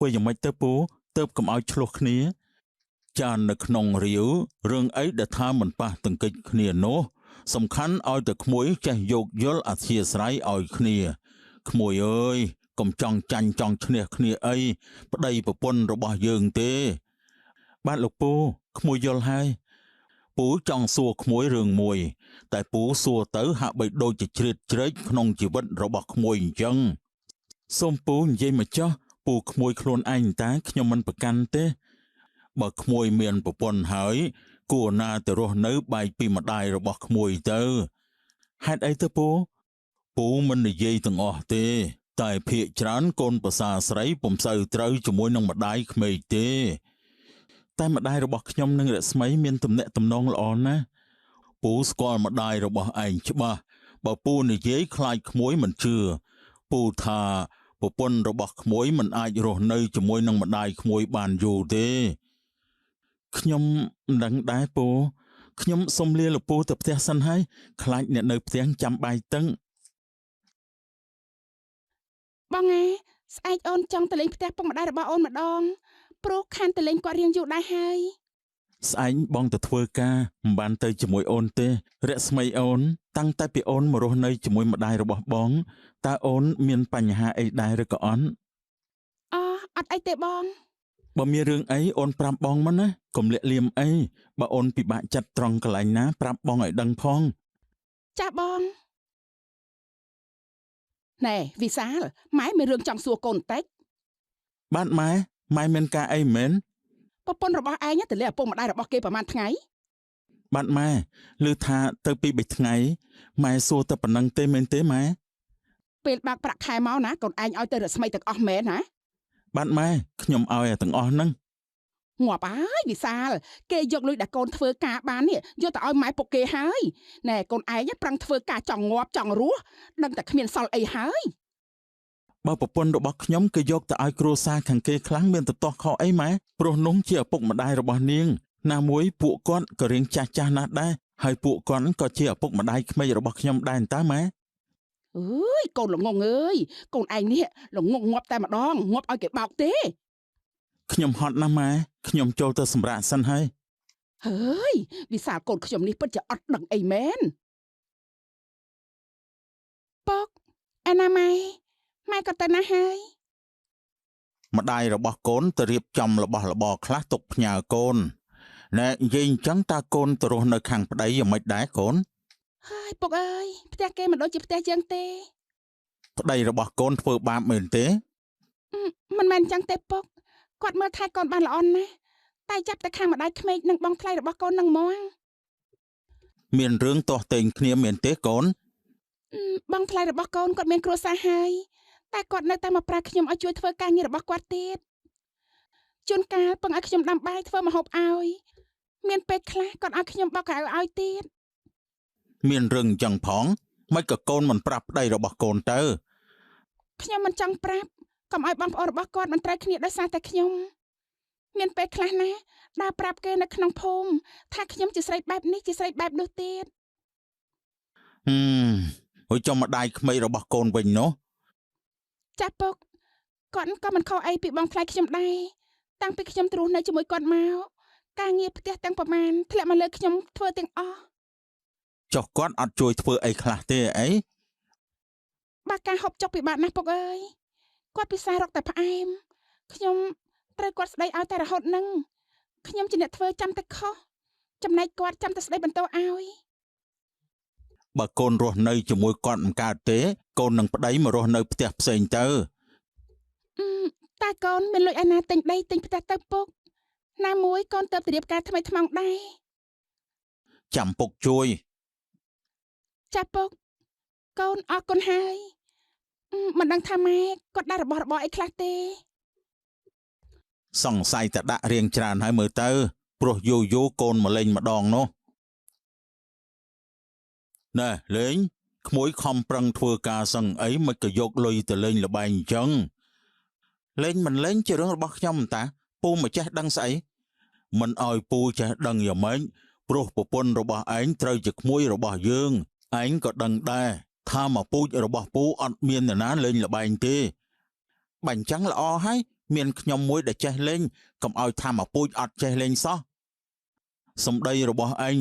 ពេលយ៉ាងម៉េចទៅពូទៅកុំឲ្យឆ្លោះគ្នាចាននៅក្នុងរាវរឿងអីដែលថាមិនប៉ះទង្គិចគ្នានោះសំខាន់ឲ្យតែក្មួយចេះយោគយល់អធិស្ឋានឲ្យគ្នាក្មួយអើយកុំចង់ចាញ់ចង់ឈ្នះគ្នាអីប្តីប្រពន្ធរបស់យើងទេបាទលោកពូក្មួយយល់ហើយពូចង់សួរក្មួយរឿងមួយតែពូសួរទៅហាក់បីដូចជាជ្រៀតជ្រែកក្នុងជីវិតរបស់ក្មួយអញ្ចឹងសូមពូនិយាយមកចុះពូក្មួយខ្លួនឯងតាខ្ញុំមិនប្រកាន់ទេបើក្មួយមានប្រពន្ធហើយគួរណាទៅរស់នៅបែកពីម្ដាយរបស់ក្មួយទៅហេតុអីទៅពូមិននិយាយទាំងអស់ទេតែភាកច្រើនកូនប្រសាស្រីពុំសូវត្រូវជាមួយនឹងម្ដាយក្មេកទេតែម្ដាយរបស់ខ្ញុំនិងរស្មីមានទំនាក់ទំនងល្អណាស់ពូស្គាល់ម្ដាយរបស់ឯងច្បាស់បើពូនិយាយខ្លាចក្មួយមិនជឿពូថាប្រពន្ធរបស់ក្មួយមិនអាចរស់នៅជាមួយនឹងម្ដាយក្មួយបានយូរទេខ្ញុំមិនដឹងដែរពូខ្ញុំសុំលាលោកពូទៅផ្ទះសិនហើយខ្លាចអ្នកនៅផ្ទះចាំបាយតឹងបងស្អែកអូនចង់ទៅលេងផ្ទះពុកម្ដាយរបស់អូនម្ដងព្រោះខានទៅលេងគាត់រៀងយូរដែរហើយស្អែកបងទៅធ្វើការមិនបានទៅជាមួយអូនទេរស្មីអូនតាំងតែពីអូនមករស់នៅជាមួយម្ដាយរបស់បងតើអូនមានបញ្ហាអីដែរឬក៏អត់អត់អីទេបងបើមានរឿងអីអូនប្រាប់បងមកណាកុំលាក់លៀមអីបើអូនពិបាកចិត្តត្រង់កន្លែងណាប្រាប់បងឲ្យដឹងផងចាបងណែវិសាលម៉ែមានរឿងចង់សួរកូនបន្តិចបាទម៉ែមានការអីមែនប្រពន្ធរបស់ឯងទៅលេឪពុកម្ដាយរបស់គេប្រហែលថ្ងៃបាទម៉ែឮថាទៅពី3ថ្ងៃម៉ែសួរតែប៉ុណ្្នឹងទេមែនទេម៉ែពេលបាក់ប្រាក់ខែមកណាកូនឯងឲ្យទៅរស្មីទាំងអស់មែនណាបាទម៉ែខ្ញុំឲ្យទាំងអស់ហ្នឹងងាប់ហើយវិសាលគេយកលុយដែលកូនធ្វើការបាននេះយកទៅឲ្យម៉ែពុកគេហើយណែកូនឯងប្រឹងធ្វើការចង់ងាប់ចង់រស់ដឹងតែគ្មានសល់អីហើយបើប្រពន្ធរបស់ខ្ញុំគឺយកទៅឲ្យគ្រួសារខាងគេខ្លាំងមានទៅទាស់ខុសអីម៉ែព្រោះនោះជាឪពុកម្ដាយរបស់នាងណាមួយពួកគាត់ក៏រៀងចាស់ណាស់ដែរហើយពួកគាត់ក៏ជាឪពុកម្ដាយក្មេករបស់ខ្ញុំដែរតើម៉ែអើយកូនល្ងងអើយកូនឯងនេះល្ងងងាប់តែម្ដងងាប់ឲ្យគេបោកទេខ្ញុំហត់ណាស់ម៉ែខ្ញុំចូលទៅសម្រាកសិនហើយហើយវិសាលកូនខ្ញុំនេះពិតជាអត់ដឹងអីមែនពុកអាណាម៉ែក៏ទៅណាហើយម្ដាយរបស់កូនទៅរៀបចំរបស់របរខ្លះទុកផ្ញើកូនណែនិយាយអញ្ចឹងតើកូនទៅរស់នៅខាងប្តីយ៉ាងម៉េចដែរកូនហើយពុកអើយផ្ទះគេមិនដូចជាផ្ទះយើងទេប្តីរបស់កូនធ្វើបាបមែនទេមិនមែនអញ្ចឹងទេពុកគាត់មើលថែកូនបានល្អណាស់តែចាប់តែខាងម្ដាយក្មេកនិងបងថ្លៃរបស់កូននឹងហ្មងមានរឿងទាស់ទែងគ្នាមែនទេកូនបងថ្លៃរបស់កូនគាត់មានគ្រួសារហើយតែគាត់នៅតែមកប្រើខ្ញុំឲ្យជួយធ្វើការងាររបស់គាត់ទៀតជួនកាលពឹងឲ្យខ្ញុំដាំបាយធ្វើម្ហូបឲ្យមានពេលខ្លះគាត់ឲ្យខ្ញុំបោកកៅអៅឲ្យទៀតមានរឿងអញ្ចឹងផងមិនក៏កូនមិនប្រាប់ប្តីរបស់កូនទៅខ្ញុំមិនចង់ប្រាប់កុំឲ្យបងប្អូនរបស់គាត់មិនត្រូវគ្នាដោយសារតែខ្ញុំមានពេលខ្លះណាដើរប្រាប់គេនៅក្នុងភូមិថាខ្ញុំជាស្រីបែបនេះជាស្រីបែបនោះទៀតហើយចំម្ដាយក្មេករបស់កូនវិញនោះចាស់ពុកគាត់ក៏មិនខុសអីពីបងថ្លៃខ្ញុំដែរតាំងពីខ្ញុំទ្រស់នៅជាមួយគាត់មកការងារផ្ទះទាំងប្រមាណធ្លាក់មកលើខ្ញុំធ្វើទាំងអស់ចុះគាត់អត់ជួយធ្វើអីខ្លះទេអីបាក់ការហូបចុកពិបាកណាស់ពុកអើយគាត់ពិសារកតែផ្អែមខ្ញុំត្រូវគាត់ស្ដីឲ្យតែរហូតនឹងខ្ញុំជាអ្នកធ្វើចាំតែខុសចំណែកគាត់ចាំតែស្ដីបន្ទោសឲ្យបើកូនរស់នៅជាមួយគាត់មិនកើតទេកូននឹងប្តីមករស់នៅផ្ទះផ្សេងទៅតែកូនមានលុយឯណាទិញដីទិញផ្ទះទៅពុកណាមួយកូនទៅរៀបការថ្មីថ្មងដែរចាំពុកជួយចាពុកកូនអរគុណហើយមិនដឹងថាម៉ែគាត់ដាក់របស់របរអីខ្លះទេសង្ស័យតែដាក់រៀងច្រើនហើយមើលទៅព្រោះយូរកូនមកលេងម្ដងនោះណែលេងក្មួយខំប្រឹងធ្វើការសឹងអីមិនក៏យកលុយទៅលេងល្បែងអញ្ចឹងលេងមិនលេងជារឿងរបស់ខ្ញុំតាពូមិនចេះដឹងស្អីមិនឲ្យពូចេះដឹងយ៉ាងម៉េចព្រោះប្រពន្ធរបស់ឯងត្រូវជាក្មួយរបស់យើងឯងក៏ដឹងដែរថាមកពូជរបស់ពូអត់មាននរណាលេងល្បែងទេបាញ់ចឹងល្អហើយ មានខ្ញុំមួយដែលចេះលេងកុំឲ្យថាមកពូជអត់ចេះលេងសោះសម្ដីរបស់ឯង